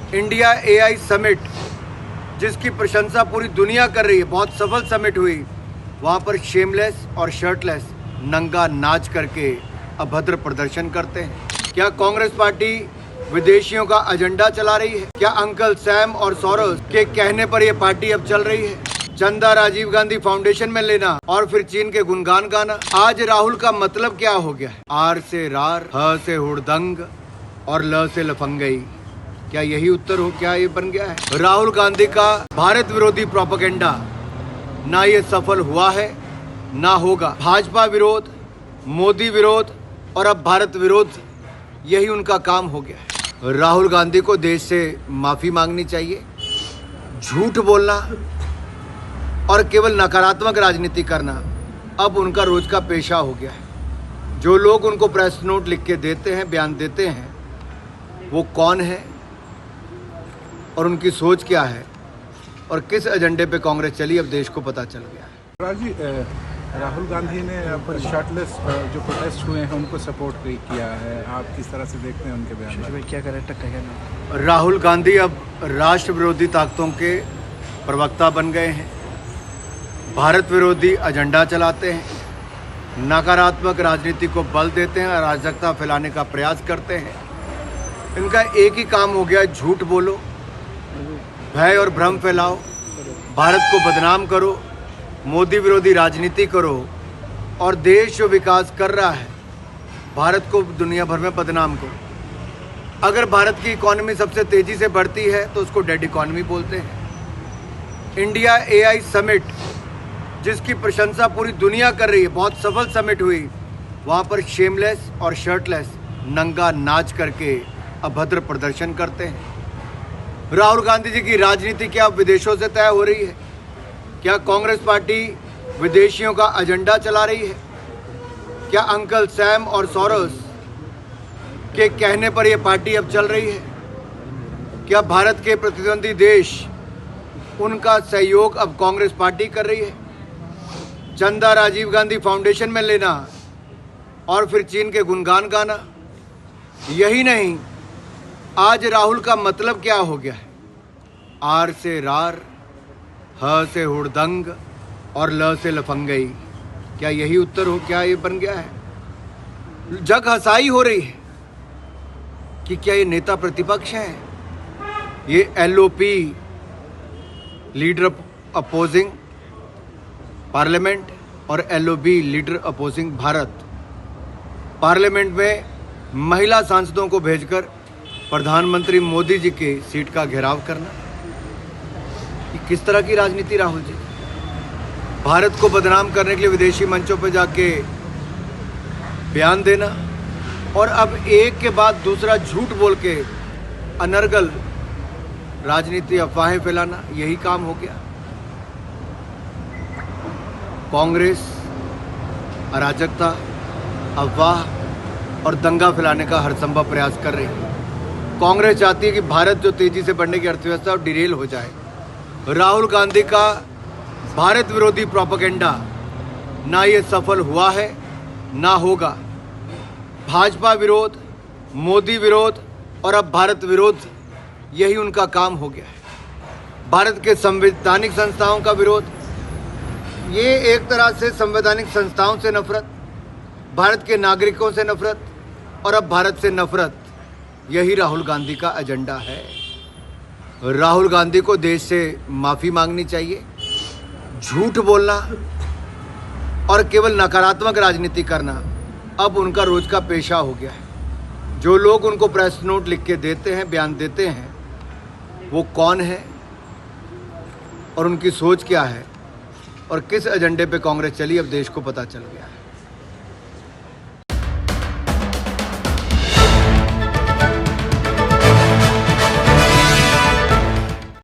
India AI summit, जिसकी प्रशंसा पूरी दुनिया कर रही है, बहुत सफल समिट हुई। वहाँ पर शेमलेस और शर्टलेस नंगा नाच करके अभद्र प्रदर्शन करते हैं। क्या कांग्रेस पार्टी विदेशियों का एजेंडा चला रही है? क्या अंकल सैम और सौरव के कहने पर यह पार्टी अब चल रही है? चंदा राजीव गांधी फाउंडेशन में लेना और फिर चीन के गुणगान गाना। आज राहुल का मतलब क्या हो गया है? आर से रार, ह से हुड़दंग और ल से लफंगई। क्या यही उत्तर हो? क्या ये बन गया है? राहुल गांधी का भारत विरोधी प्रोपेगेंडा ना ये सफल हुआ है ना होगा। भाजपा विरोध, मोदी विरोध और अब भारत विरोध, यही उनका काम हो गया है। राहुल गांधी को देश से माफी मांगनी चाहिए। झूठ बोलना और केवल नकारात्मक राजनीति करना अब उनका रोज का पेशा हो गया है। जो लोग उनको प्रेस नोट लिख के देते हैं, बयान देते हैं, वो कौन है और उनकी सोच क्या है और किस एजेंडे पे कांग्रेस चली, अब देश को पता चल गया है। राहुल गांधी ने पर शर्टलेस जो प्रोटेस्ट हुए हैं उनको सपोर्ट किया है, आप किस तरह से देखते हैं उनके बयान? क्या करें? राहुल गांधी अब राष्ट्र विरोधी ताकतों के प्रवक्ता बन गए हैं, भारत विरोधी एजेंडा चलाते हैं, नकारात्मक राजनीति को बल देते हैं, अराजकता फैलाने का प्रयास करते हैं। इनका एक ही काम हो गया, झूठ बोलो, भय और भ्रम फैलाओ, भारत को बदनाम करो, मोदी विरोधी राजनीति करो और देश जो विकास कर रहा है, भारत को दुनिया भर में बदनाम करो। अगर भारत की इकोनॉमी सबसे तेजी से बढ़ती है तो उसको डेड इकोनॉमी बोलते हैं। इंडिया एआई समिट, जिसकी प्रशंसा पूरी दुनिया कर रही है, बहुत सफल समिट हुई। वहाँ पर शेमलेस और शर्टलेस नंगा नाच करके अभद्र प्रदर्शन करते हैं। राहुल गांधी जी की राजनीति क्या विदेशों से तय हो रही है? क्या कांग्रेस पार्टी विदेशियों का एजेंडा चला रही है? क्या अंकल सैम और सौरव के कहने पर यह पार्टी अब चल रही है? क्या भारत के प्रतिद्वंदी देश उनका सहयोग अब कांग्रेस पार्टी कर रही है? चंदा राजीव गांधी फाउंडेशन में लेना और फिर चीन के गुणगान गाना। यही नहीं, आज राहुल का मतलब क्या हो गया है? आर से रार, ह से हुड़दंग और ल से लफंगई। क्या यही उत्तर हो? क्या ये बन गया है? जग हंसाई हो रही है कि क्या ये नेता प्रतिपक्ष हैं? ये एलओपी, लीडर अपोजिंग पार्लियामेंट, और LOB, leader opposing Bharat. Parliament में महिला सांसदों को भेजकर प्रधानमंत्री मोदी जी के सीट का घेराव करना, ये किस तरह की राजनीति राहुल जी? भारत को बदनाम करने के लिए विदेशी मंचों पर जाके बयान देना और अब एक के बाद दूसरा झूठ बोल के अनर्गल राजनीति, अफवाहें फैलाना, यही काम हो गया। कांग्रेस अराजकता, अफवाह और दंगा फैलाने का हर संभव प्रयास कर रही है। कांग्रेस चाहती है कि भारत जो तेजी से बढ़ने की अर्थव्यवस्था और डिरेल हो जाए। राहुल गांधी का भारत विरोधी प्रोपेगेंडा ना ये सफल हुआ है ना होगा। भाजपा विरोध, मोदी विरोध और अब भारत विरोध, यही उनका काम हो गया है। भारत के संवैधानिक संस्थाओं का विरोध, ये एक तरह से संवैधानिक संस्थाओं से नफरत, भारत के नागरिकों से नफरत और अब भारत से नफरत, यही राहुल गांधी का एजेंडा है। राहुल गांधी को देश से माफी मांगनी चाहिए। झूठ बोलना और केवल नकारात्मक राजनीति करना अब उनका रोज का पेशा हो गया है। जो लोग उनको प्रेस नोट लिख के देते हैं, बयान देते हैं, वो कौन है और उनकी सोच क्या है और किस एजेंडे पे कांग्रेस चली, अब देश को पता चल गया है।